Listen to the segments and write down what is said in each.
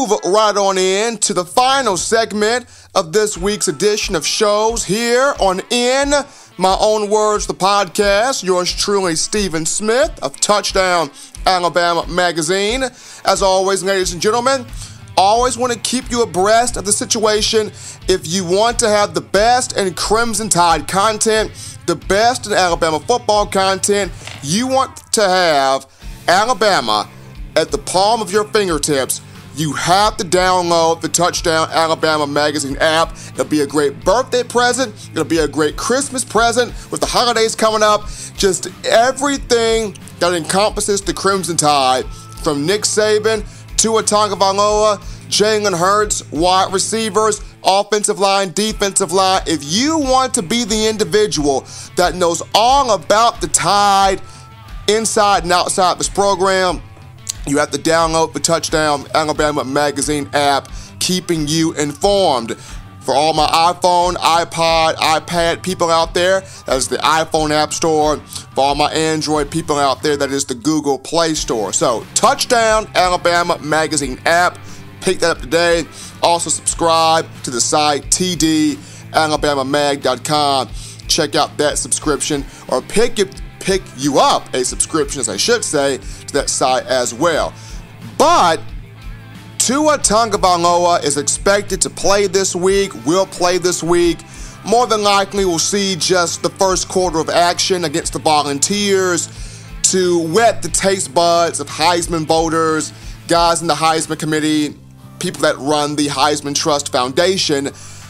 move right on in to the final segment of this week's edition of shows here on In My Own Words, the podcast. Yours truly, Stephen Smith of Touchdown Alabama Magazine. As always, ladies and gentlemen, always want to keep you abreast of the situation. If you want to have the best in Crimson Tide content, the best in Alabama football content, you want to have Alabama at the palm of your fingertips, you have to download the Touchdown Alabama Magazine app. It'll be a great birthday present. It'll be a great Christmas present with the holidays coming up. Just everything that encompasses the Crimson Tide, from Nick Saban, Tua Tagovailoa, Jalen Hurts, wide receivers, offensive line, defensive line. If you want to be the individual that knows all about the Tide inside and outside this program, you have to download the Touchdown Alabama Magazine app, keeping you informed. For all my iPhone, iPod, iPad people out there, that is the iPhone App Store. For all my Android people out there, that is the Google Play Store. So, Touchdown Alabama Magazine app, pick that up today. Also, subscribe to the site tdalabamamag.com. Check out that subscription, or pick you up a subscription, as I should say, to that site as well. But Tua Tagovailoa is expected to play this week, will play this week. More than likely, we'll see just the first quarter of action against the Volunteers to whet the taste buds of Heisman voters, guys in the Heisman Committee, people that run the Heisman Trust Foundation.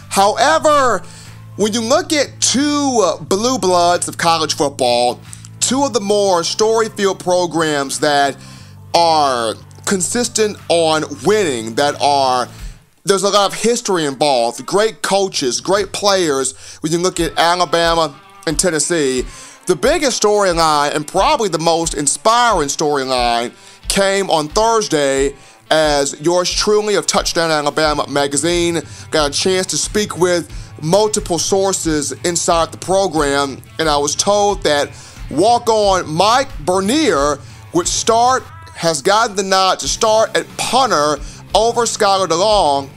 However, when you look at two blue bloods of college football, two of the more story-filled programs that are consistent on winning, there's a lot of history involved, great coaches, great players. When you look at Alabama and Tennessee, the biggest storyline and probably the most inspiring storyline came on Thursday, as yours truly of Touchdown Alabama Magazine got a chance to speak with multiple sources inside the program, and I was told that walk-on Mike Bernier has gotten the nod to start at punter over Skyler Delong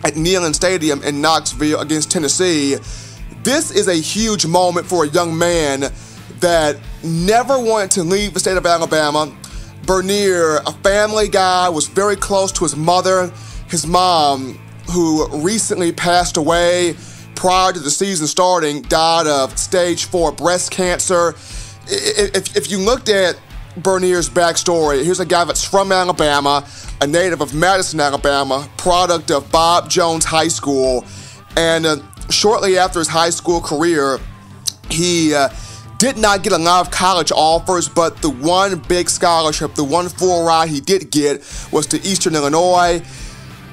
at Neyland Stadium in Knoxville against Tennessee. This is a huge moment for a young man that never wanted to leave the state of Alabama. Bernier, a family guy, was very close to his mother. His mom, who recently passed away prior to the season starting, died of stage 4 breast cancer. If you looked at Bernier's backstory, here's a guy that's from Alabama, a native of Madison, Alabama, product of Bob Jones High School, and shortly after his high school career, he did not get a lot of college offers, but the one big scholarship, the one full ride he did get was to Eastern Illinois.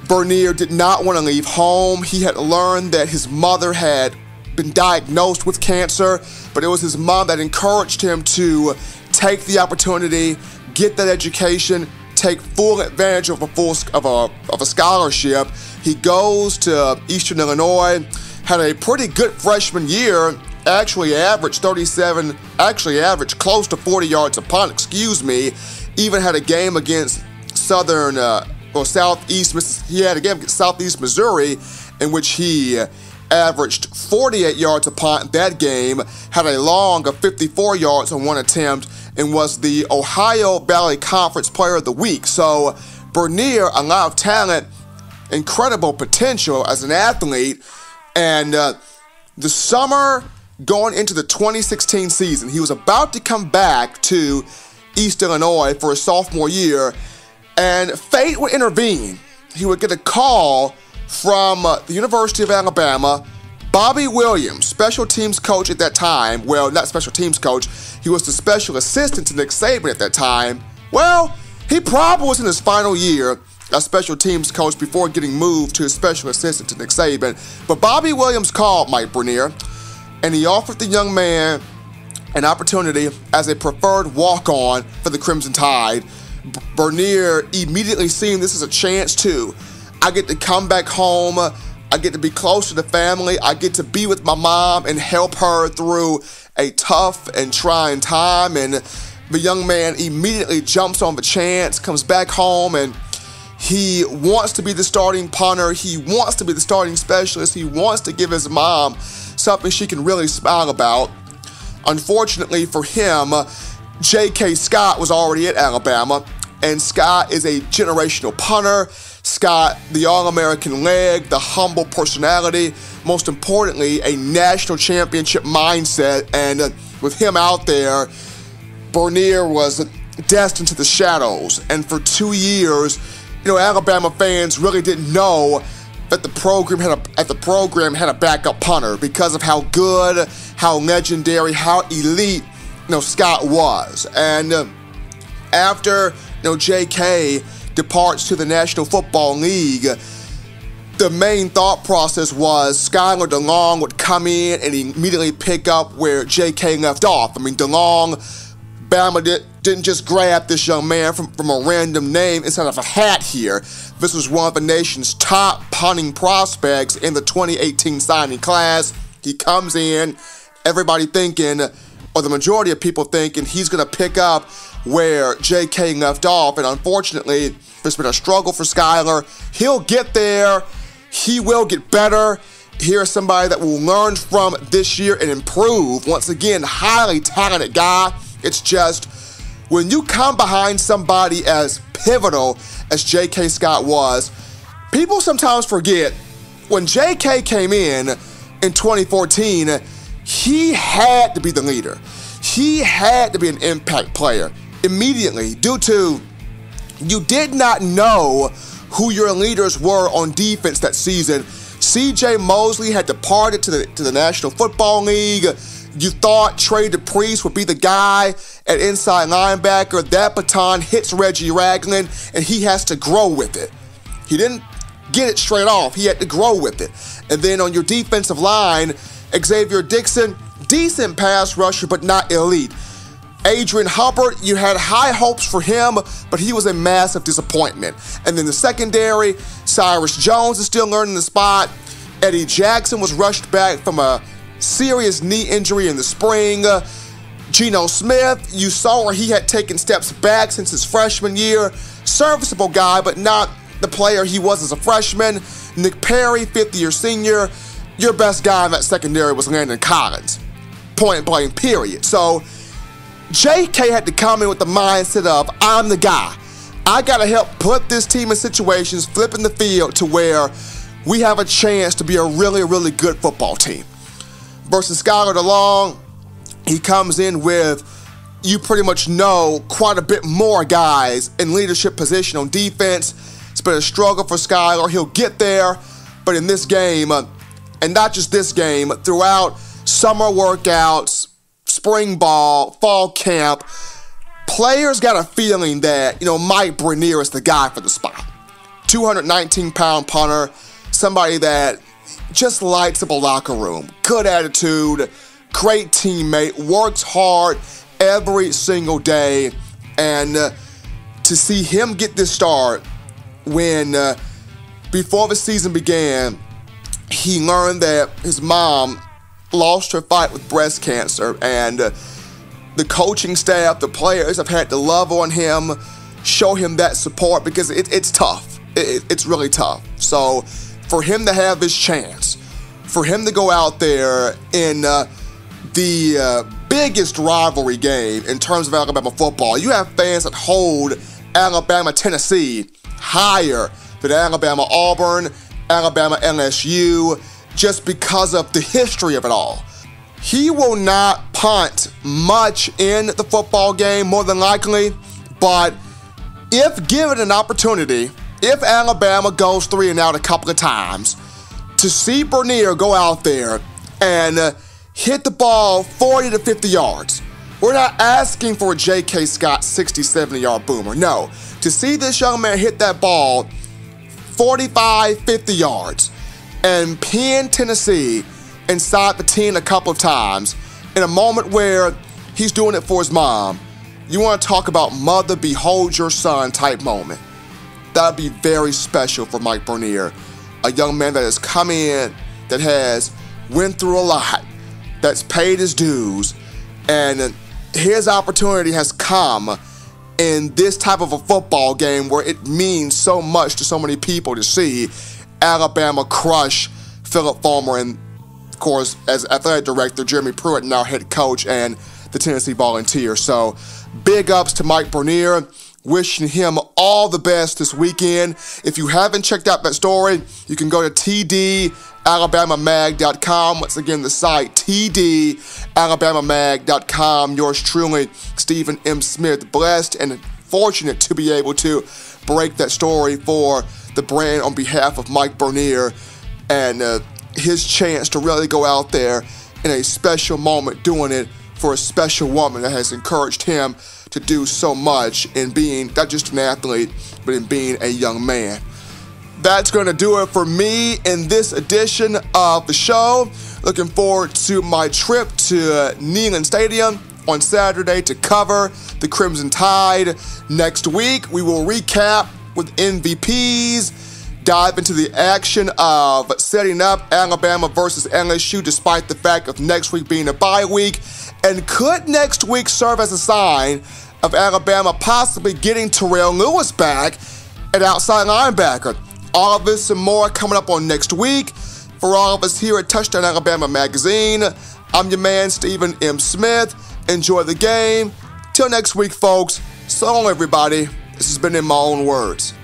Bernier did not want to leave home. He had learned that his mother had been diagnosed with cancer, but it was his mom that encouraged him to take the opportunity, get that education, take full advantage of a scholarship. He goes to Eastern Illinois, had a pretty good freshman year, actually averaged close to 40 yards a punt, even had a game against Southeast Missouri, in which he averaged 48 yards a punt that game, had a long of 54 yards on one attempt, and was the Ohio Valley Conference Player of the Week. So Bernier, a lot of talent, incredible potential as an athlete, and the summer going into the 2016 season, he was about to come back to East Illinois for his sophomore year, and fate would intervene. He would get a call from the University of Alabama. Bobby Williams, special teams coach at that time, well, not special teams coach, he was the special assistant to Nick Saban at that time. Well, he probably was in his final year as special teams coach before getting moved to his special assistant to Nick Saban. But Bobby Williams called Mike Bernier, and he offered the young man an opportunity as a preferred walk-on for the Crimson Tide. Bernier immediately seeing this as a chance too. I get to come back home, I get to be close to the family, I get to be with my mom and help her through a tough and trying time. And the young man immediately jumps on the chance, comes back home, and He wants to be the starting punter. He wants to be the starting specialist. He wants to give his mom something she can really smile about. Unfortunately for him, J.K. Scott was already at Alabama, and Scott is a generational punter. Scott, the All-American leg, the humble personality, most importantly, a national championship mindset. And with him out there, Bernier was destined to the shadows. And for 2 years, Alabama fans really didn't know that the program had a backup punter because of how good, how legendary, how elite Scott was. And after J.K. departs to the National Football League, the main thought process was Skyler Delong would come in and immediately pick up where J.K. left off. I mean, Delong, Bama didn't just grab this young man from a random name inside of a hat here. This was one of the nation's top punting prospects in the 2018 signing class. He comes in, everybody thinking, or the majority of people thinking, he's going to pick up where J.K. left off. And unfortunately, it's been a struggle for Skyler. He'll get there. He will get better. Here's somebody that will learn from this year and improve. Once again, highly talented guy. It's just when you come behind somebody as pivotal as J.K. Scott was, people sometimes forget when J.K. came in 2014, he had to be the leader. He had to be an impact player immediately due to you did not know who your leaders were on defense that season. C.J. Mosley had departed to the National Football League. You thought Trey DePriest would be the guy at inside linebacker. That baton hits Reggie Ragland, and he has to grow with it. He didn't get it straight off. He had to grow with it. And then on your defensive line, Xavier Dixon, decent pass rusher, but not elite. Adrian Hubbard, you had high hopes for him, but he was a massive disappointment. And then the secondary, Cyrus Jones is still learning the spot. Eddie Jackson was rushed back from a serious knee injury in the spring. Geno Smith, you saw where he had taken steps back since his freshman year. Serviceable guy, but not the player he was as a freshman. Nick Perry, fifth-year senior. Your best guy in that secondary was Landon Collins. Point blank, period. So J.K. had to come in with the mindset of, I'm the guy. I got to help put this team in situations, flipping the field to where we have a chance to be a really, really good football team. Versus Skyler DeLong, he comes in with, you pretty much know, quite a bit more guys in leadership position on defense. It's been a struggle for Skyler. He'll get there, but in this game, and not just this game, throughout summer workouts, spring ball, fall camp, players got a feeling that, Mike Bernier is the guy for the spot. 219-pound punter, somebody that just lights up a locker room. Good attitude, great teammate, works hard every single day. And to see him get this start when, before the season began, he learned that his mom lost her fight with breast cancer, and the coaching staff, the players have had to love on him, show him that support because it's tough. It's really tough. So for him to have this chance, for him to go out there in the biggest rivalry game in terms of Alabama football, you have fans that hold Alabama-Tennessee higher than Alabama-Auburn, Alabama-LSU, just because of the history of it all. He will not punt much in the football game, more than likely, but if given an opportunity, if Alabama goes 3-and-out a couple of times, to see Bernier go out there and hit the ball 40 to 50 yards. We're not asking for a J.K. Scott 60, 70-yard boomer. No. To see this young man hit that ball 45, 50 yards and pin Tennessee inside the 10 a couple of times in a moment where he's doing it for his mom. You want to talk about mother behold your son type moment. That would be very special for Mike Bernier. A young man that has come in, that has went through a lot, that's paid his dues, and his opportunity has come in this type of a football game where it means so much to so many people to see Alabama crush Philip Fulmer and, of course, as athletic director, Jeremy Pruitt, now head coach, and the Tennessee Volunteers. So big ups to Mike Bernier. Wishing him all the best this weekend. If you haven't checked out that story, you can go to tdalabamamag.com. Once again, the site, tdalabamamag.com. Yours truly, Stephen M. Smith, blessed and fortunate to be able to break that story for the brand on behalf of Mike Bernier and his chance to really go out there in a special moment, doing it for a special woman that has encouraged him to do so much in being not just an athlete, but in being a young man. That's going to do it for me in this edition of the show. Looking forward to my trip to Neyland Stadium on Saturday to cover the Crimson Tide. Next week, we will recap with MVPs, dive into the action of setting up Alabama versus LSU despite the fact of next week being a bye week. And could next week serve as a sign of Alabama possibly getting Terrell Lewis back at outside linebacker? All of this and more coming up on next week. For all of us here at Touchdown Alabama Magazine, I'm your man, Stephen M. Smith. Enjoy the game. Till next week, folks. So long, everybody. This has been In My Own Words.